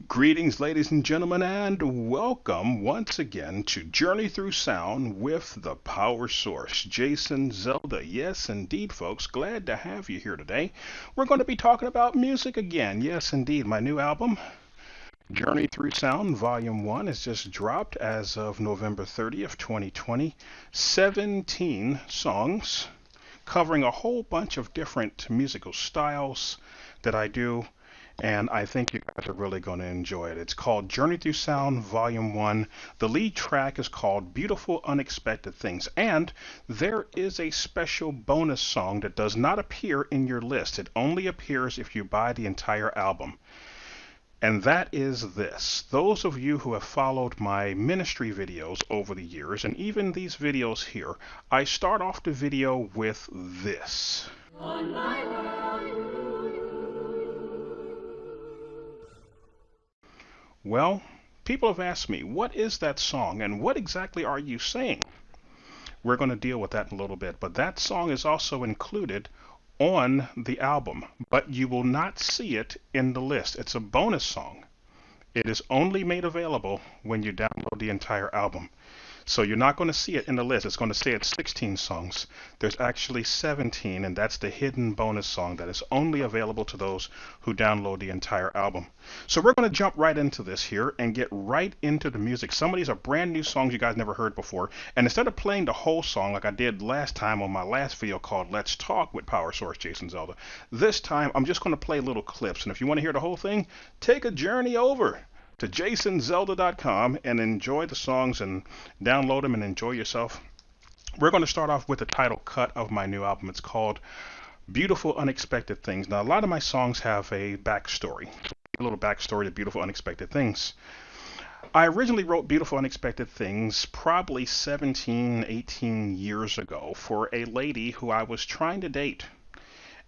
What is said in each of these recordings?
Greetings, ladies and gentlemen, and welcome once again to Journey Through Sound with the Powersource Jason Zelda. Yes, indeed, folks, glad to have you here today. We're going to be talking about music again. Yes, indeed, my new album, Journey Through Sound, Volume 1, has just dropped as of November 30th, 2020. 17 songs covering a whole bunch of different musical styles that I do, and I think you guys are really going to enjoy it. It's called Journey Through Sound Volume 1. The lead track is called Beautiful Unexpected Things, and there is a special bonus song that does not appear in your list. It only appears if you buy the entire album. And that is this. Those of you who have followed my ministry videos over the years, and even these videos here, I start off the video with this. On my world. Well, people have asked me, what is that song and what exactly are you saying? We're going to deal with that in a little bit, but that song is also included on the album, but you will not see it in the list. It's a bonus song. It is only made available when you download the entire album. So you're not going to see it in the list. It's going to say it's 16 songs. There's actually 17, and that's the hidden bonus song that is only available to those who download the entire album. So we're going to jump right into this here and get right into the music. Some of these are brand new songs you guys never heard before. And instead of playing the whole song like I did last time on my last video called Let's Talk with Powersource Jason Zelda, this time I'm just going to play little clips. And if you want to hear the whole thing, take a journey over to jasonzelda.com and enjoy the songs and download them and enjoy yourself. We're going to start off with the title cut of my new album. It's called Beautiful Unexpected Things. Now, a lot of my songs have a backstory, a little backstory to Beautiful Unexpected Things. I originally wrote Beautiful Unexpected Things probably 17, 18 years ago for a lady who I was trying to date.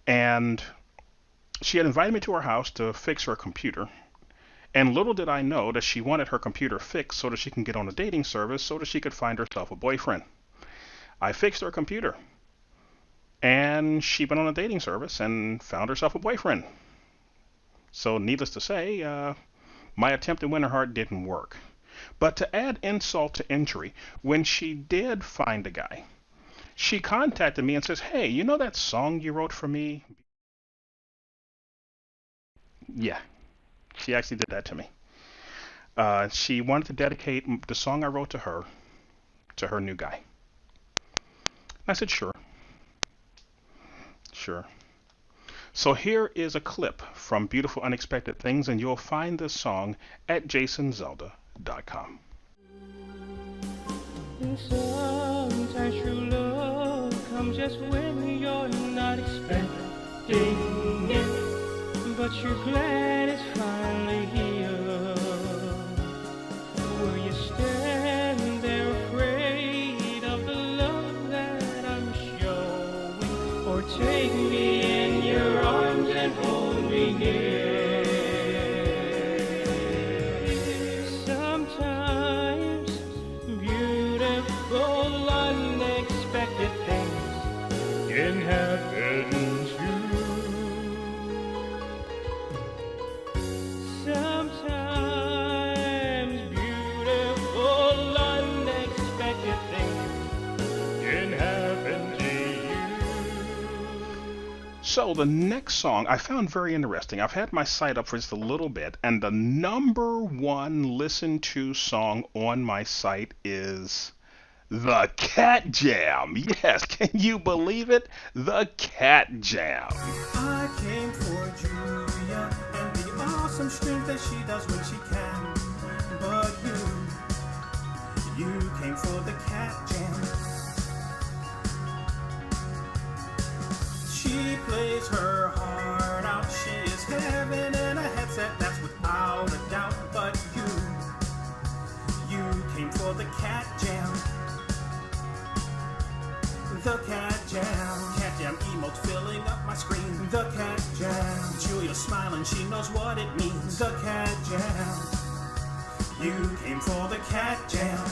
And she had invited me to her house to fix her computer. And little did I know that she wanted her computer fixed so that she can get on a dating service so that she could find herself a boyfriend. I fixed her computer, and she went on a dating service and found herself a boyfriend. So needless to say, my attempt to win her heart didn't work. But to add insult to injury, when she did find a guy, she contacted me and says, "Hey, you know that song you wrote for me?" Yeah. She actually did that to me. She wanted to dedicate the song I wrote to her new guy. I said, sure. Sure. So here is a clip from Beautiful Unexpected Things, and you'll find this song at jasonzelda.com. Sometimes true love comes just when you're not expecting it, but you're glad it's finally here. Will you stand there afraid of the love that I'm showing, or take me in your arms and hold me near? Sometimes beautiful unexpected things can happen to you. Sometimes beautiful, unexpected things can happen to you. So the next song I found very interesting. I've had my site up for just a little bit, and the number one listened to song on my site is The Cat Jam. Yes, can you believe it? The Cat Jam. I came for Julia and the awesome strength that she does when she can. But you came for the Cat Jam. She plays her heart out. She is heaven in a headset, that's without a doubt. But you came for the Cat Jam. The Cat Jam. Cat Jam emotes filling up my screen. The Cat Jam. Julia's smiling, she knows what it means. The Cat Jam. You came for the Cat Jam.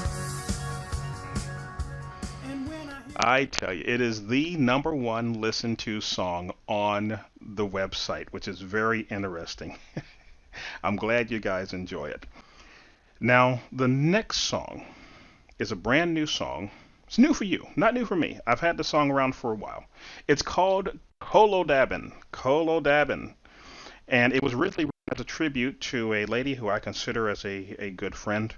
And when I hear I tell you, it is the number one listened to song on the website, which is very interesting. I'm glad you guys enjoy it. Now, the next song is a brand new song. It's new for you, not new for me. I've had the song around for a while. It's called Colo Dabbin'. Colo Dabbin'. And it was originally written as a tribute to a lady who I consider as a good friend.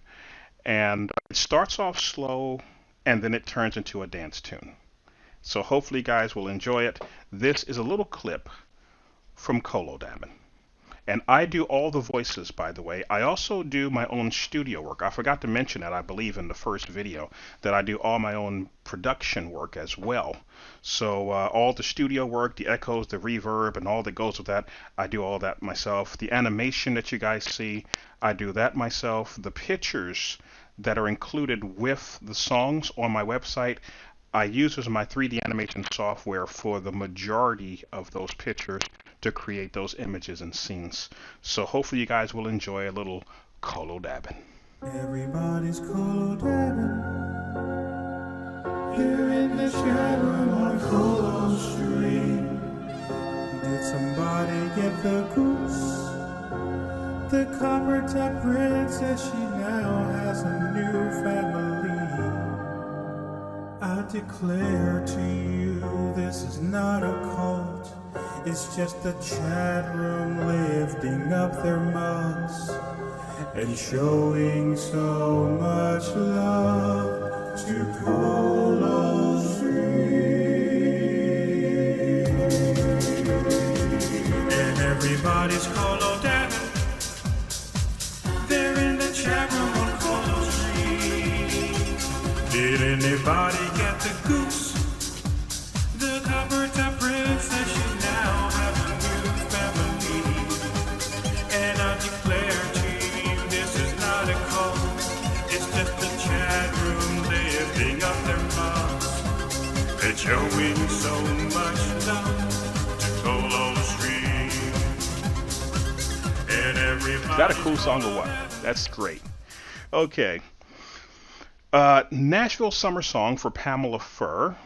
And it starts off slow and then it turns into a dance tune. So hopefully you guys will enjoy it. This is a little clip from Colo Dabbin'. And I do all the voices, by the way. I also do my own studio work. I forgot to mention that, I believe, in the first video, that I do all my own production work as well. So all the studio work, the echoes, the reverb, and all that goes with that, I do all that myself. The animation that you guys see, I do that myself. The pictures that are included with the songs on my website, I use as my 3D animation software for the majority of those pictures to create those images and scenes. So hopefully you guys will enjoy a little Colo Dabbin'. Everybody's colo dabbing here in the chat room on Colo Street. Did somebody get the goose? The copper top princess, she now has a new family. I declare to you, this is not a cult. It's just the chat room lifting up their mugs and showing so much love to Colo Street. And everybody's Colo dabbing. They're in the chat room on Colo Street. Did anybody get the goose? The copper top princess, she now have a new family. And I declare to you, this is not a cult. It's just the chat room lifting up their mugs and showing so much love to Colo Street. And everybody. Is that a cool song or what? That's great. Okay. Nashville Summer Song for Pamela Furr.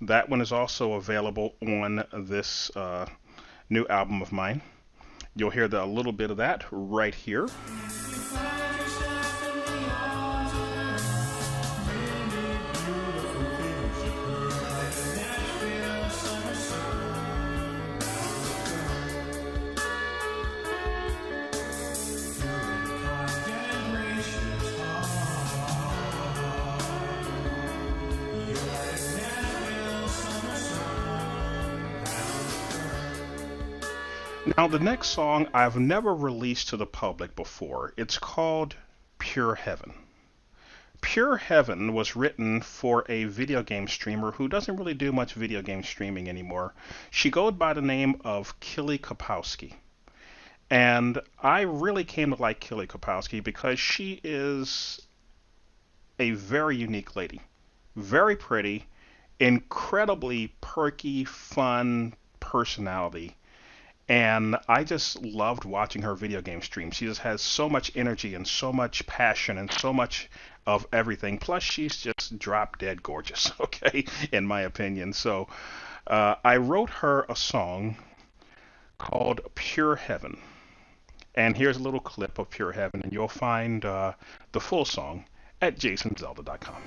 That one is also available on this new album of mine. You'll hear a little bit of that right here. Now, the next song I've never released to the public before. It's called Pure Heaven. Pure Heaven was written for a video game streamer who doesn't really do much video game streaming anymore. She goes by the name of Killy Kapowski. And I really came to like Killy Kapowski because she is a very unique lady. Very pretty, incredibly perky, fun personality. And I just loved watching her video game stream. She just has so much energy and so much passion and so much of everything. Plus, she's just drop dead gorgeous, okay, in my opinion. So I wrote her a song called Pure Heaven. And here's a little clip of Pure Heaven, and you'll find the full song at jasonzelda.com.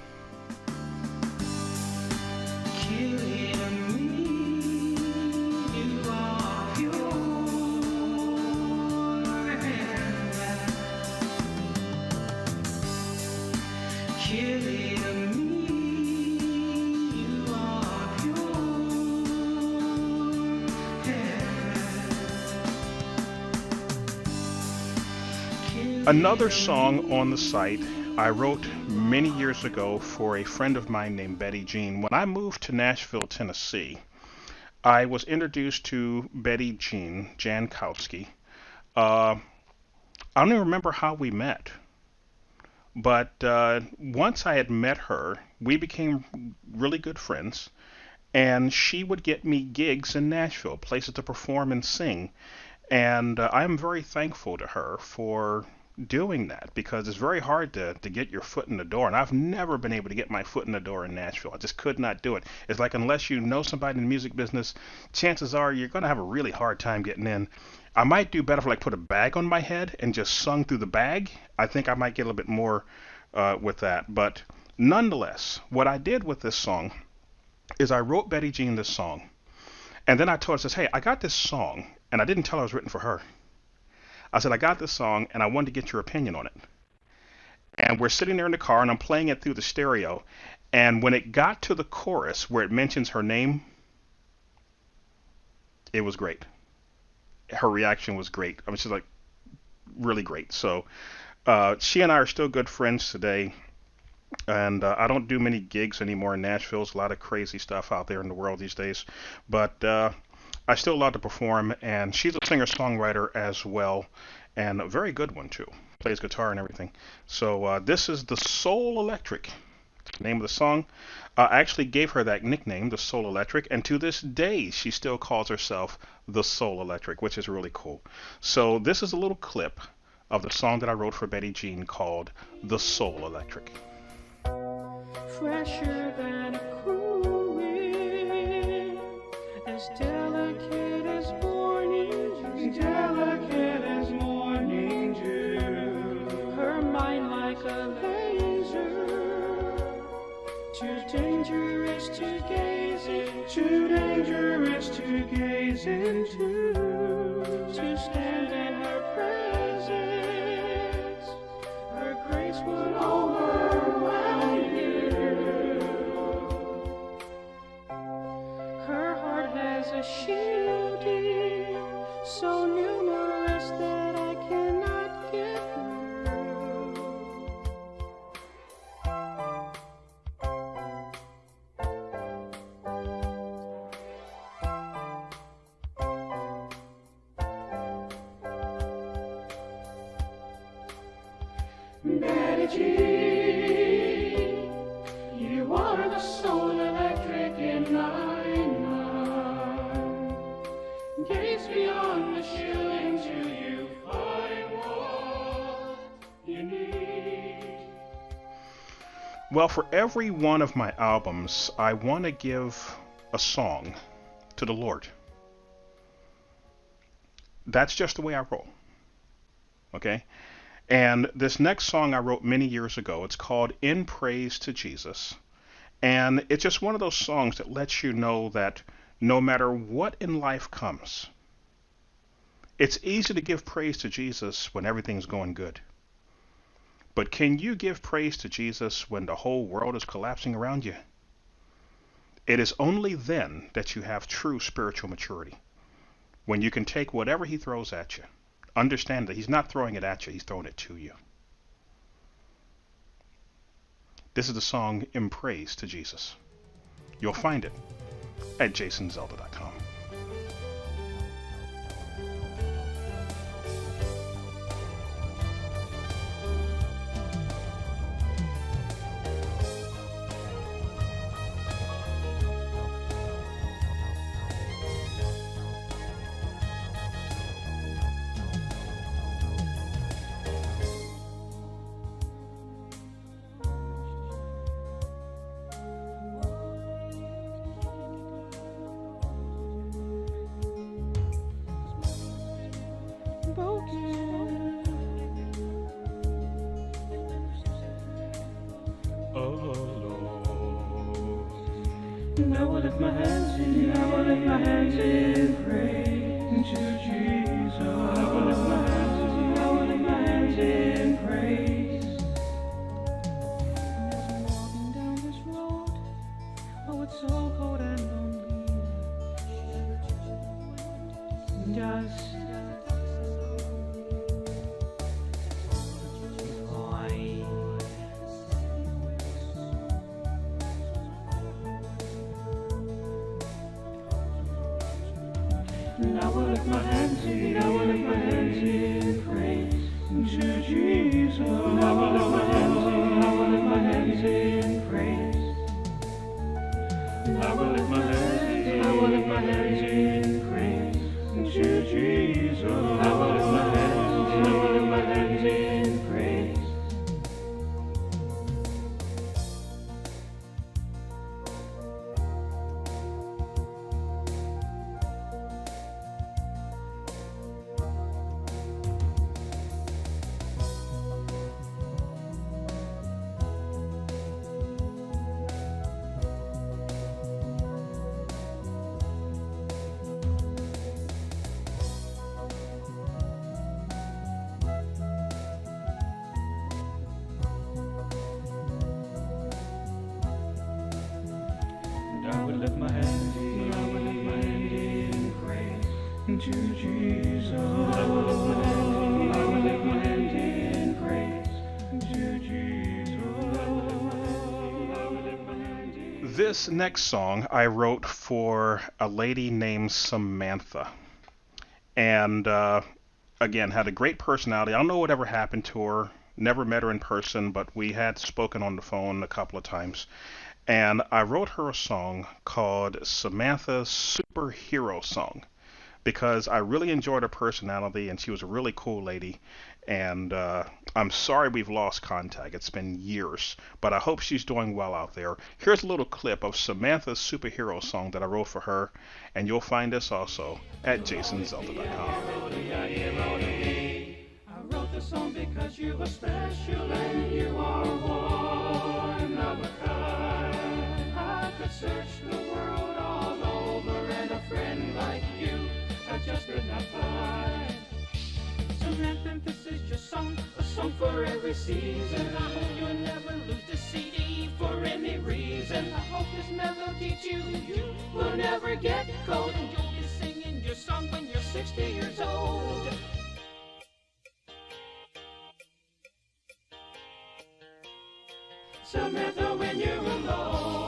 Another song on the site I wrote many years ago for a friend of mine named Betty Jean. When I moved to Nashville, Tennessee, I was introduced to Betty Jean Jankowski. I don't even remember how we met, but once I had met her, we became really good friends, and she would get me gigs in Nashville, places to perform and sing. And I'm very thankful to her for doing that because it's very hard to get your foot in the door. And I've never been able to get my foot in the door in Nashville. I just could not do it. It's like unless you know somebody in the music business, chances are you're going to have a really hard time getting in. I might do better if I like put a bag on my head and just sung through the bag. I think I might get a little bit more with that. But nonetheless, what I did with this song is I wrote Betty Jean this song. And then I told her, hey, I got this song, and I didn't tell her it was written for her. I said, I got this song, and I wanted to get your opinion on it. And we're sitting there in the car, and I'm playing it through the stereo. And when it got to the chorus where it mentions her name, it was great. Her reaction was great. I mean, she's like, really great. So she and I are still good friends today. And I don't do many gigs anymore in Nashville. There's a lot of crazy stuff out there in the world these days. But I still love to perform, and she's a singer-songwriter as well, and a very good one too. Plays guitar and everything. So this is the Soul Electric, the name of the song. I actually gave her that nickname, the Soul Electric, and to this day she still calls herself the Soul Electric, which is really cool. So this is a little clip of the song that I wrote for Betty Jean called The Soul Electric. Fresher than a cool wind, as delicate as morning dew, delicate as morning dew. Her mind like a laser, too dangerous to gaze into, too dangerous to gaze into. To stand in her presence, her grace would overwhelm you. A shielding so numerous that I cannot get through. Betty Jean, you are the soul electric in my gaze beyond the shilling till you find what you need. Well, for every one of my albums, I want to give a song to the Lord. That's just the way I roll. Okay? And this next song I wrote many years ago, it's called In Praise to Jesus. And it's just one of those songs that lets you know that no matter what in life comes, it's easy to give praise to Jesus when everything's going good. But can you give praise to Jesus when the whole world is collapsing around you? It is only then that you have true spiritual maturity. When you can take whatever he throws at you, understand that he's not throwing it at you, he's throwing it to you. This is the song In Praise to Jesus. You'll find it at jasonzelda.com. I will lift my hands in, I will lift my hands in praise to Jesus. I will lift my hands in, I will lift my hands in praise. As I'm walking down this road, oh, it's so cold and lonely. Dust. I will lift my hands in, I will lift my hands in praise to Jesus. I will lift my hands in, I will lift my hands in praise. I will lift my hands in, I will lift my hands in praise to Jesus. I will lift my hands in, I will lift my hands in will lift my hand, I will lift my hand in praise to Jesus. I will lift my hand, I will lift my hand in praise to Jesus. I will lift my hand in. This next song I wrote for a lady named Samantha. And again, had a great personality. I don't know whatever happened to her. Never met her in person, but we had spoken on the phone a couple of times. And I wrote her a song called Samantha's Superhero Song because I really enjoyed her personality and she was a really cool lady. And I'm sorry we've lost contact. It's been years, but I hope she's doing well out there. Here's a little clip of Samantha's Superhero Song that I wrote for her, and you'll find this also at jasonzelda.com. I wrote the song because you were special and you are one of a kind. I could search the world all over and a friend like you I just could not find. Samantha, this is your song, a song for every season. I hope you'll never lose the CD for any reason. I hope this melody to you will never get cold, and you'll be singing your song when you're 60 years old. Samantha, when you're alone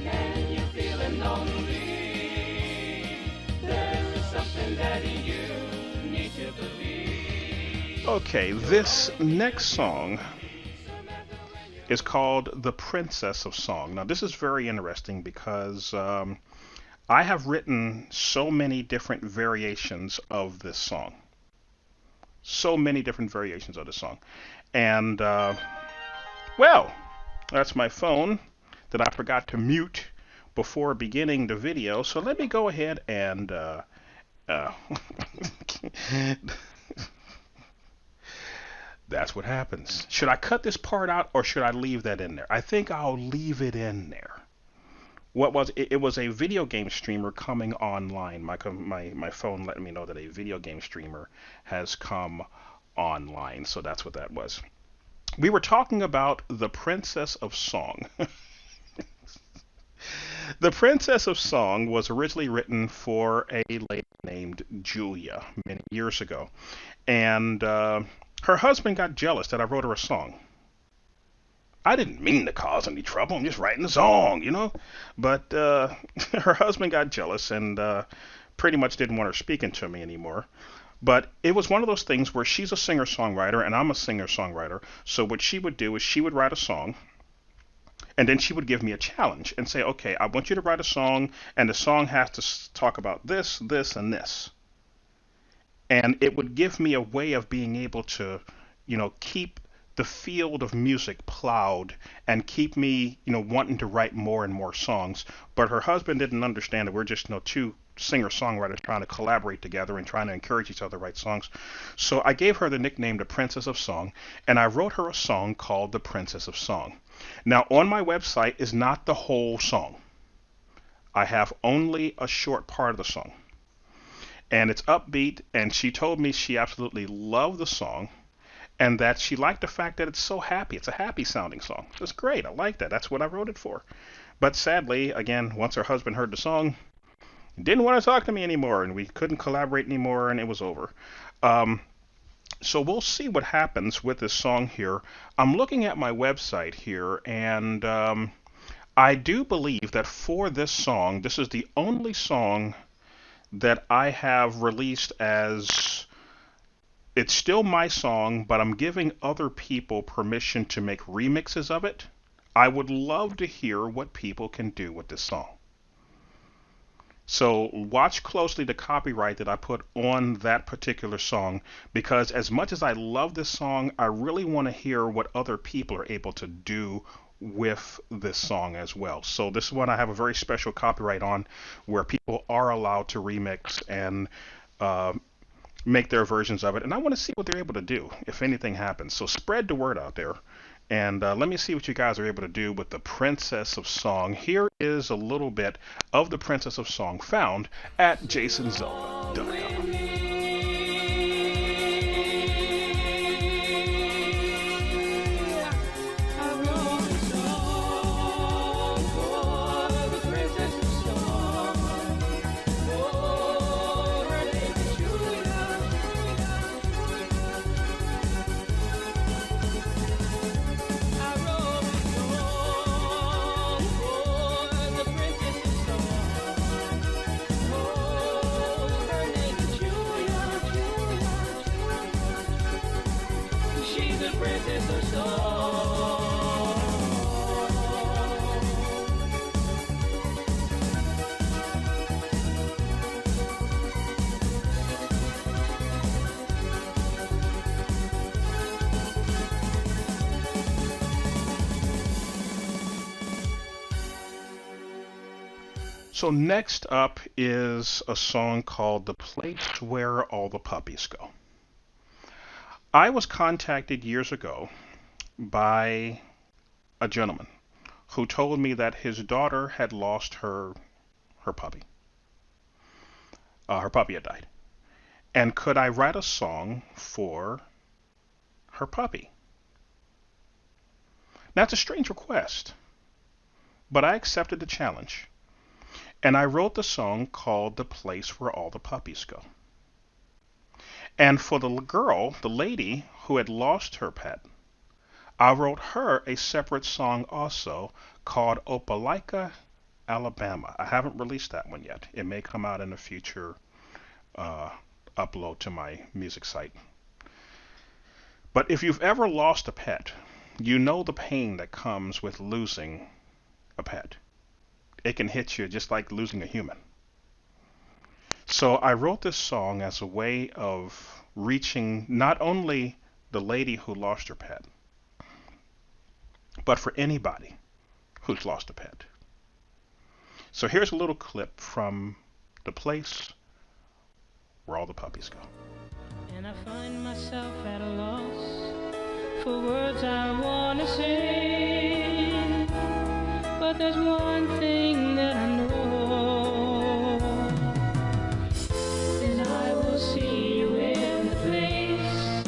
and you're feeling lonely, there is something that you need to believe. Okay, this next song is called The Princess of Song. Now, this is very interesting because I have written so many different variations of this song. So many different variations of the song. And well, that's my phone that I forgot to mute before beginning the video. So let me go ahead and that's what happens. Should I cut this part out or should I leave that in there? I think I'll leave it in there. What was it? It was a video game streamer coming online. My phone let me know that a video game streamer has come online. So that's what that was. We were talking about The Princess of Song. The Princess of Song was originally written for a lady named Julia many years ago. And her husband got jealous that I wrote her a song. I didn't mean to cause any trouble. I'm just writing a song, you know. But her husband got jealous and pretty much didn't want her speaking to me anymore. But it was one of those things where she's a singer-songwriter and I'm a singer-songwriter. So what she would do is she would write a song and then she would give me a challenge and say, okay, I want you to write a song and the song has to talk about this, this, and this. And it would give me a way of being able to, you know, keep the field of music plowed and keep me, you know, wanting to write more and more songs. But her husband didn't understand that we're just, you know, two singer-songwriters trying to collaborate together and trying to encourage each other to write songs. So I gave her the nickname The Princess of Song, and I wrote her a song called The Princess of Song. Now, on my website is not the whole song. I have only a short part of the song. And it's upbeat, and she told me she absolutely loved the song, and that she liked the fact that it's so happy. It's a happy-sounding song. It's great. I like that. That's what I wrote it for. But sadly, again, once her husband heard the song, didn't want to talk to me anymore, and we couldn't collaborate anymore, and it was over. So we'll see what happens with this song here. I'm looking at my website here, and I do believe that for this song, this is the only song that I have released as, it's still my song, but I'm giving other people permission to make remixes of it. I would love to hear what people can do with this song. So watch closely the copyright that I put on that particular song, because as much as I love this song, I really want to hear what other people are able to do with this song as well. So this is one I have a very special copyright on, where people are allowed to remix and make their versions of it. And I want to see what they're able to do if anything happens. So spread the word out there. And let me see what you guys are able to do with The Princess of Song. Here is a little bit of The Princess of Song found at jasonzelda.com. I wrote a song for So next up is a song called "The Place Where All the Puppies Go." I was contacted years ago by a gentleman who told me that his daughter had lost her puppy. Her puppy had died. And could I write a song for her puppy? Now, it's a strange request, but I accepted the challenge. And I wrote the song called "The Place Where All the Puppies Go." And for the girl, the lady who had lost her pet, I wrote her a separate song also called Opelika, Alabama. I haven't released that one yet. It may come out in a future upload to my music site. But if you've ever lost a pet, you know the pain that comes with losing a pet. It can hit you just like losing a human. So I wrote this song as a way of reaching not only the lady who lost her pet, but for anybody who's lost a pet. So here's a little clip from "The Place Where All the Puppies Go." And I find myself at a loss for words I want to say, but there's one thing that I know, and I will see you in the place,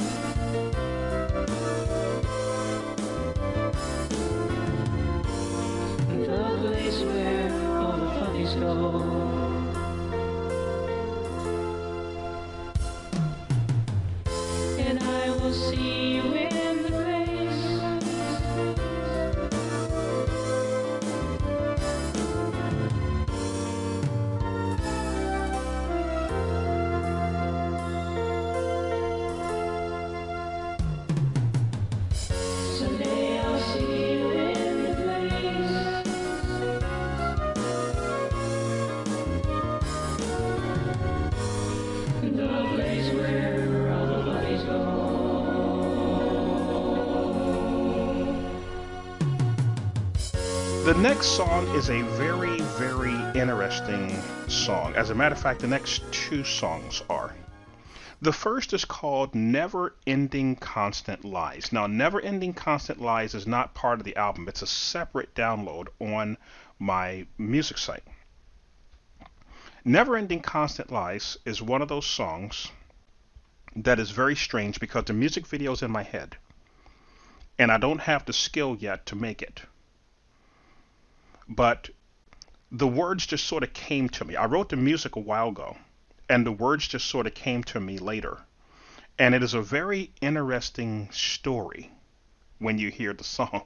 the place where all the puppies go. And I will see you in the place, someday I'll see you in the place, the place where all the puppies go. The next song is a very, very interesting song. As a matter of fact, the next two songs are. The first is called "Never Ending Constant Lies." Now, "Never Ending Constant Lies" is not part of the album. It's a separate download on my music site. "Never Ending Constant Lies" is one of those songs that is very strange because the music video is in my head, and I don't have the skill yet to make it. But the words just sort of came to me. I wrote the music a while ago, and the words just sort of came to me later. And it is a very interesting story when you hear the song.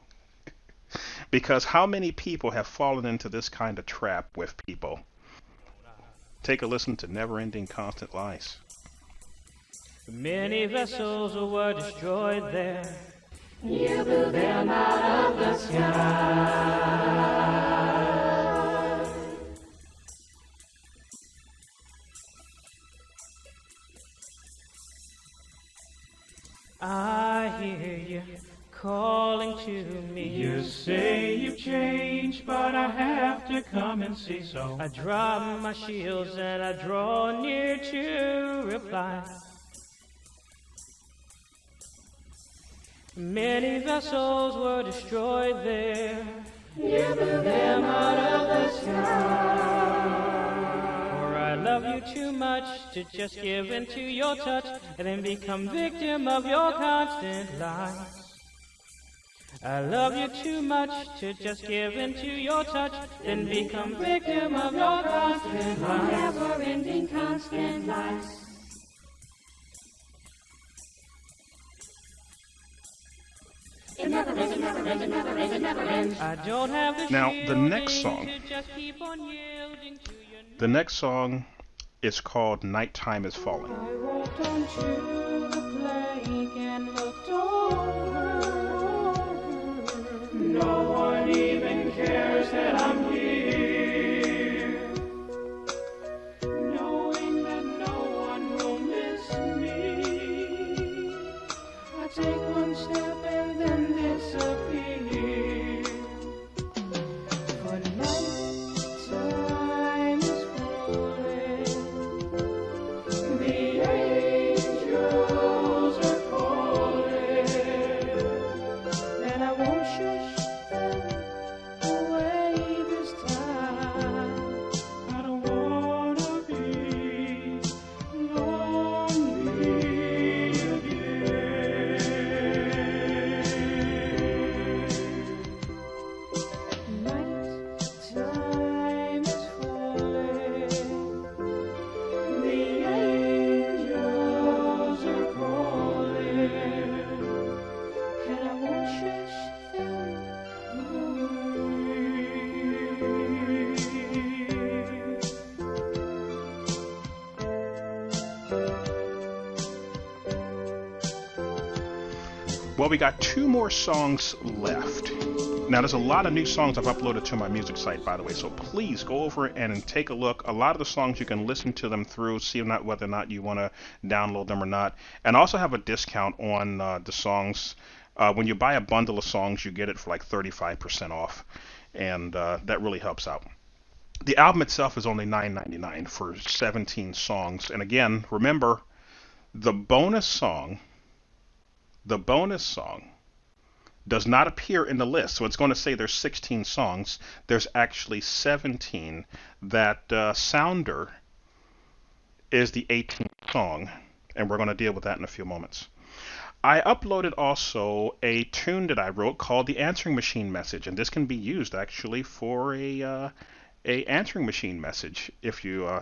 Because how many people have fallen into this kind of trap with people? Take a listen to "Never Ending Constant Lies." Many vessels were destroyed there. You blew them out of the sky. I hear you calling to me. You say you've changed, but I have to come and see so. I drop my shields and I draw near to reply. Many vessels were destroyed there. You blew them out of the sky. For I love you too much to just give in to your touch and then become victim of your constant lies. I love you too much to just give in to your touch, then become victim of your constant lies. Never-ending constant lies. It never ends, it never ends, it never ends, it never ends. I don't have the Now, the next shielding song. to just keep on yielding to your The next song is called "Nighttime Is Falling." I walked onto the plank and looked over. No one even cares that I'm here, Knowing that no one will miss me, I take one step and then disappear. For nighttime Well, we got two more songs left. Now, there's a lot of new songs I've uploaded to my music site, by the way, so please go over and take a look. A lot of the songs you can listen to them through, see whether or not you want to download them or not. And I also have a discount on the songs. When you buy a bundle of songs, you get it for like 35% off, and that really helps out. The album itself is only $9.99 for 17 songs. And again, remember, the bonus song does not appear in the list. So it's going to say there's 16 songs. There's actually 17. That Sounder is the 18th song, and we're going to deal with that in a few moments. I uploaded also a tune that I wrote called the Answering Machine Message, and this can be used actually for a answering machine message if you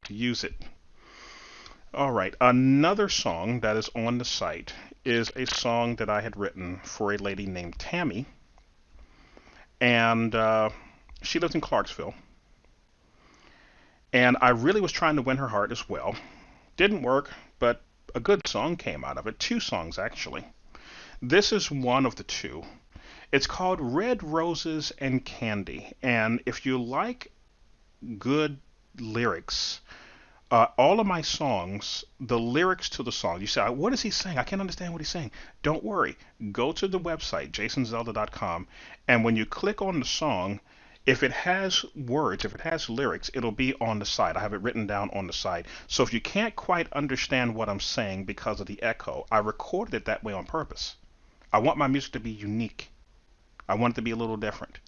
use it. All right, another song that is on the site is a song that I had written for a lady named Tammy, and she lives in Clarksville. And I really was trying to win her heart as well. Didn't work, but a good song came out of it. Two songs, actually. This is one of the two. It's called Red Roses and Candy. And if you like good lyrics, all of my songs, the lyrics to the song, you say, what is he saying? I can't understand what he's saying. Don't worry. Go to the website, jasonzelda.com, and when you click on the song, if it has words, if it has lyrics, it'll be on the side. I have it written down on the side. So if you can't quite understand what I'm saying because of the echo, I recorded it that way on purpose. I want my music to be unique. I want it to be a little different.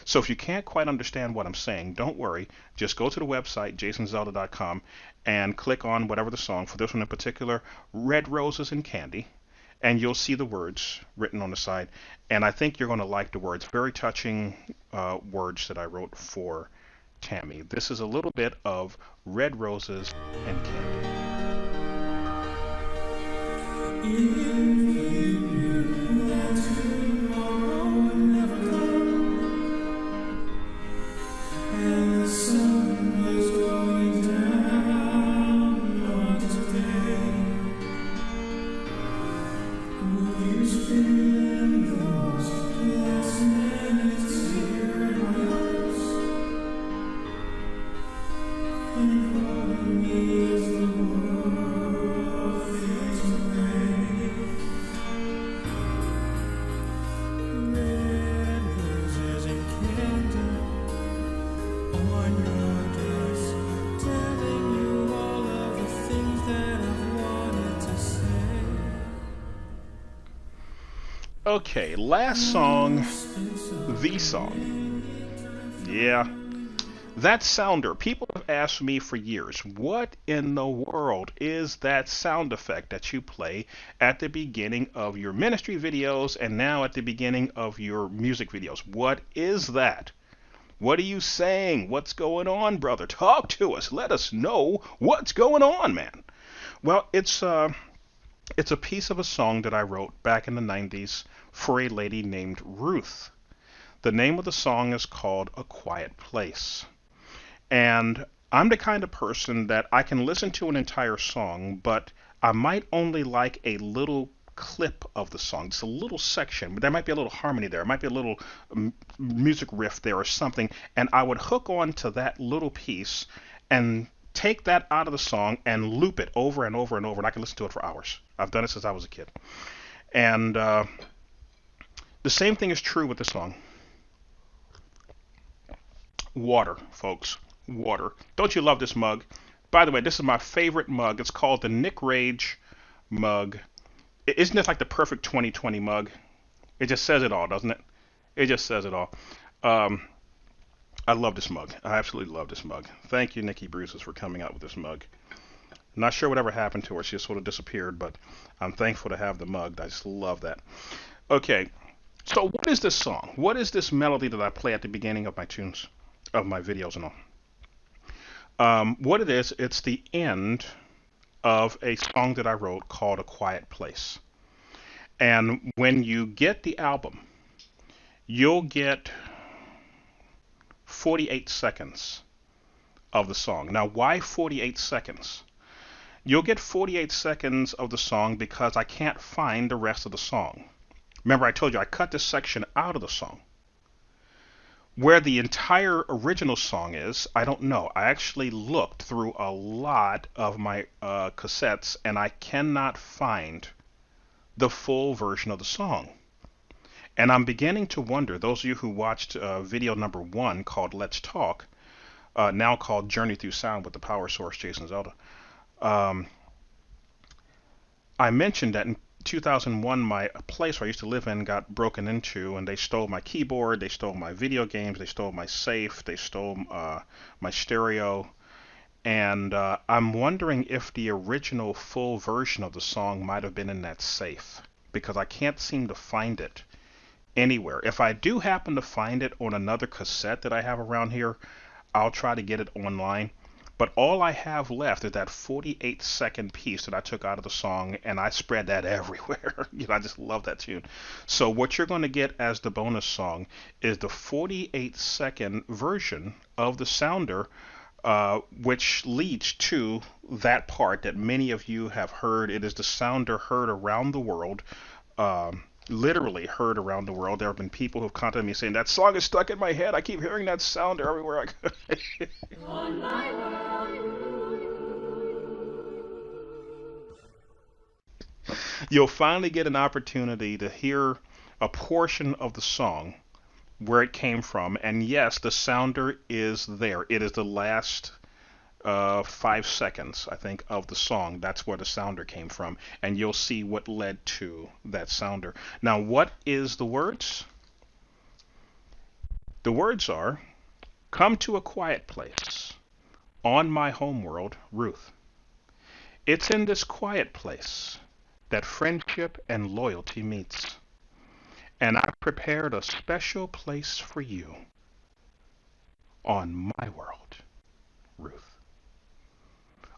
So if you can't quite understand what I'm saying, don't worry. Just go to the website, jasonzelda.com, and click on whatever the song, for this one in particular, Red Roses and Candy, and you'll see the words written on the side. And I think you're going to like the words. Very touching words that I wrote for Tammy. This is a little bit of Red Roses and Candy. Okay, last song, the song. Yeah, that sounder. People have asked me for years, what in the world is that sound effect that you play at the beginning of your ministry videos and now at the beginning of your music videos? What is that? What are you saying? What's going on, brother? Talk to us. Let us know what's going on, man. Well, it's a piece of a song that I wrote back in the 90s for a lady named Ruth. The name of the song is called A Quiet Place. And I'm the kind of person that I can listen to an entire song, but I might only like a little clip of the song, just a little section. There might be a little harmony there, it might be a little music riff there or something, and I would hook on to that little piece and take that out of the song and loop it over and over and over, and I can listen to it for hours. I've done it since I was a kid. And the same thing is true with the song. Water, folks. Water. Don't you love this mug? By the way, this is my favorite mug. It's called the Nick Rage mug. Isn't this like the perfect 2020 mug? It just says it all, doesn't it? It just says it all. I love this mug. I absolutely love this mug. Thank you, Nikki Bruces, for coming out with this mug. Not sure whatever happened to her. She just sort of disappeared, but I'm thankful to have the mug. I just love that. Okay, so what is this song? What is this melody that I play at the beginning of my tunes, of my videos and all? What it is, it's the end of a song that I wrote called A Quiet Place. And when you get the album, you'll get 48 seconds of the song. Now, why 48 seconds? You'll get 48 seconds of the song because I can't find the rest of the song. Remember, I told you I cut this section out of the song. Where the entire original song is, I don't know. I actually looked through a lot of my cassettes and I cannot find the full version of the song. And I'm beginning to wonder, those of you who watched video number 1 called Let's Talk, now called Journey Through Sound with the Powersource Jason Zelda, um, I mentioned that in 2001, my place where I used to live in got broken into, and they stole my keyboard, they stole my video games, they stole my safe, they stole my stereo, and I'm wondering if the original full version of the song might have been in that safe, because I can't seem to find it anywhere. If I do happen to find it on another cassette that I have around here, I'll try to get it online. But all I have left is that 48-second piece that I took out of the song, and I spread that everywhere. I just love that tune. So what you're going to get as the bonus song is the 48-second version of the sounder, which leads to that part that many of you have heard. It is the sounder heard around the world. Literally heard around the world. There have been people who've contacted me saying that song is stuck in my head. I keep hearing that sounder everywhere I go. On my You'll finally get an opportunity to hear a portion of the song where it came from. And yes, the sounder is there. It is the last 5 seconds, I think, of the song. That's where the sounder came from. And you'll see what led to that sounder. Now, what is the words? The words are, "Come to a quiet place, on my homeworld, Ruth. It's in this quiet place that friendship and loyalty meets. And I've prepared a special place for you on my world, Ruth.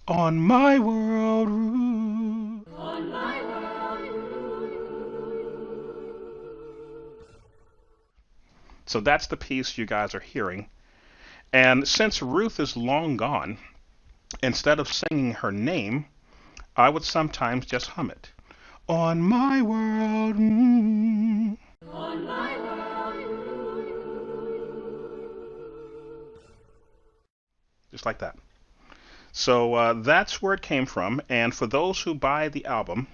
On my world, Ruth." on my So that's the piece you guys are hearing. And since Ruth is long gone, instead of singing her name, I would sometimes just hum it. On my world, on my just like that. So that's where it came from. And for those who buy the album,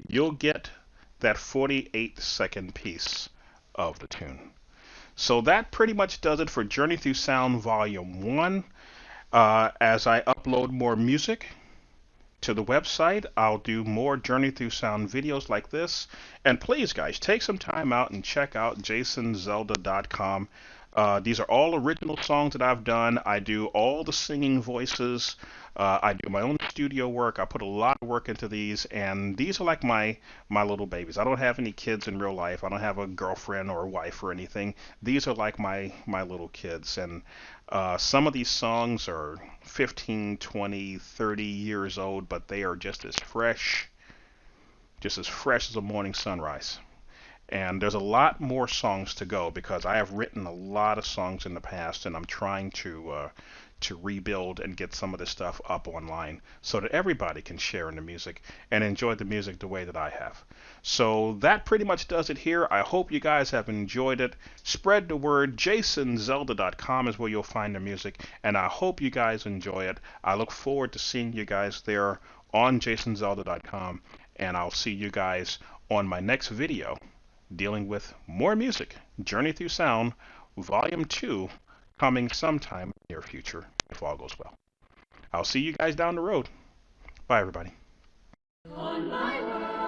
you'll get that 48-second piece of the tune. So that pretty much does it for Journey Through Sound Volume 1. As I upload more music to the website, I'll do more Journey Through Sound videos like this. And please, guys, take some time out and check out jasonzelda.com. These are all original songs that I've done. I do all the singing voices. I do my own studio work. I put a lot of work into these, and these are like my little babies. I don't have any kids in real life. I don't have a girlfriend or a wife or anything. These are like my little kids, and some of these songs are 15, 20, 30 years old, but they are just as fresh as a morning sunrise. And there's a lot more songs to go because I have written a lot of songs in the past, and I'm trying to rebuild and get some of this stuff up online so that everybody can share in the music and enjoy the music the way that I have. So that pretty much does it here. I hope you guys have enjoyed it. Spread the word. jasonzelda.com is where you'll find the music, and I hope you guys enjoy it. I look forward to seeing you guys there on jasonzelda.com, and I'll see you guys on my next video dealing with more music. Journey Through Sound Volume 2 coming sometime in the near future if all goes well. I'll see you guys down the road. Bye, everybody. on my